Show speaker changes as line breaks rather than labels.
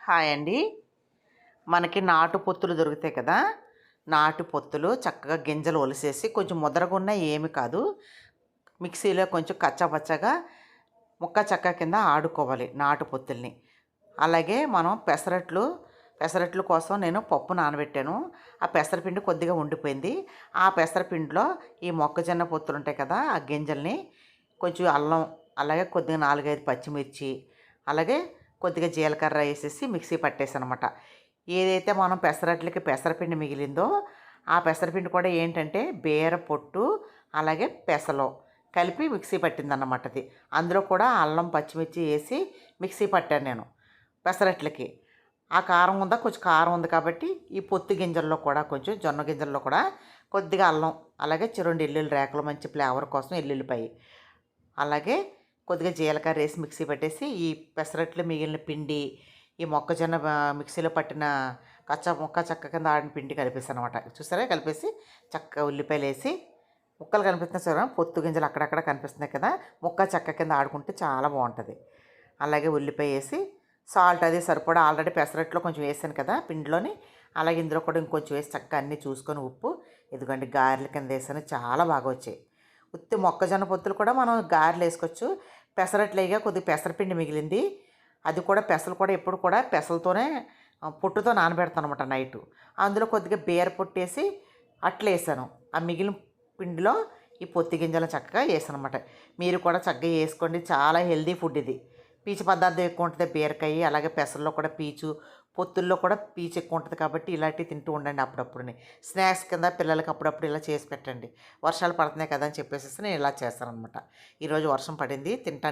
Hi అండి. మనకి నాటు పొత్తులు దొరుకుతాయి కదా! నాటు పొత్తులు చక్కగా గింజలు ఒలిసేసి కొంచెం ముదరగున్నా ఏమి కాదు. మిక్సీలో కొంచెం కచ్చాపచ్చాగా ముక్క చెక్క కింద ఆడుకోవాలి నాటు పొత్తుల్ని. అలాగే మనం పెసరట్లు కోసం నేను పప్పు నానబెట్టాను. ఆ పెసరపిండి కొద్దిగా ఉండిపోయింది. ఆ పెసరపిండిలో ఈ మొక్కజొన్న పొత్తులుంటాయి కదా! ఆ గింజల్ని కొంచెం అల్లం, అలాగే కొద్దిగా 4, 5 పచ్చిమిర్చి, అలాగే కొద్దిగా జీలకర్ర ఏసేసి మిక్సీ పట్టేసాననమాట. ఏదైతే మనం పెసరట్లకి పెసరపిండి మిగిలిందో, ఆ పెసరపిండి కూడా ఏంటంటే బీర పొట్టు, అలాగే పెసలు కలిపి మిక్సీ పట్టిందన్నమాట అది. అందులో కూడా అల్లం, పచ్చిమిర్చి ఏసి మిక్సీ పట్టాను నేను పెసరట్లకి. ఆ కారం ఉందా, కొంచెం కారం ఉంది కాబట్టి ఈ పొత్తు గింజల్లో కూడా కొంచెం జొన్న గింజల్లో కూడా కొద్దిగా అల్లం, అలాగే 2 ఎల్లుల్లి రేఖలు మంచి ఫ్లేవర్ కోసం ఎల్లుల్లిపాయి, అలాగే కొద్దిగా జీలకర్ర వేసి మిక్సీ పట్టేసి ఈ పెసరట్లు మిగిలిన పిండి, ఈ మొక్కజొన్న మిక్సీలో పట్టిన ముక్క చెక్క కింద ఆడిన పిండి కలిపేసాను అనమాట. చూసారా కలిపేసి చక్కగా ఉల్లిపాయలు వేసి ముక్కలు కనిపిస్తున్నాయి చూసారా, పొత్తు గింజలు అక్కడక్కడ కనిపిస్తున్నాయి కదా, ముక్క చెక్క కింద ఆడుకుంటే చాలా బాగుంటుంది. అలాగే ఉల్లిపాయ వేసి సాల్ట్ అది సరిపడా ఆల్రెడీ పెసరట్లో కొంచెం వేసాను కదా పిండిలోని, అలాగే ఇందులో కూడా ఇంకొంచెం వేసి చక్కగా అన్నీ చూసుకొని ఉప్పు, ఇదిగోండి గారెల కింద వేసాను, చాలా బాగా వచ్చాయి. ఉత్తి మొక్కజొన్న పొత్తులు కూడా మనం గారెలు వేసుకోవచ్చు. పెసరట్లేగా కొద్దిగా పెసరపిండి మిగిలింది, అది కూడా పెసలు కూడా ఎప్పుడు కూడా పెసలతోనే పొట్టుతో నానబెడతాను అనమాట నైటు. అందులో కొద్దిగా బీర పొట్టేసి అట్లేసాను. ఆ మిగిలిన పిండిలో ఈ పొత్తి గింజలు చక్కగా వేసాను అనమాట. మీరు కూడా చక్కగా వేసుకోండి, చాలా హెల్దీ ఫుడ్ ఇది. పీచు పదార్థం ఎక్కువ ఉంటుంది బీరకాయ, అలాగే పెసల్లో కూడా పీచు, పొత్తుల్లో కూడా పీచు ఎక్కువ ఉంటుంది కాబట్టి ఇలాంటివి తింటూ ఉండండి అప్పుడప్పుడుని. స్నాక్స్ కింద పిల్లలకి అప్పుడప్పుడు ఇలా చేసి పెట్టండి. వర్షాలు పడుతున్నాయి కదా అని చెప్పేసి నేను ఇలా చేస్తాను అనమాట. ఈరోజు వర్షం పడింది, తింటాను.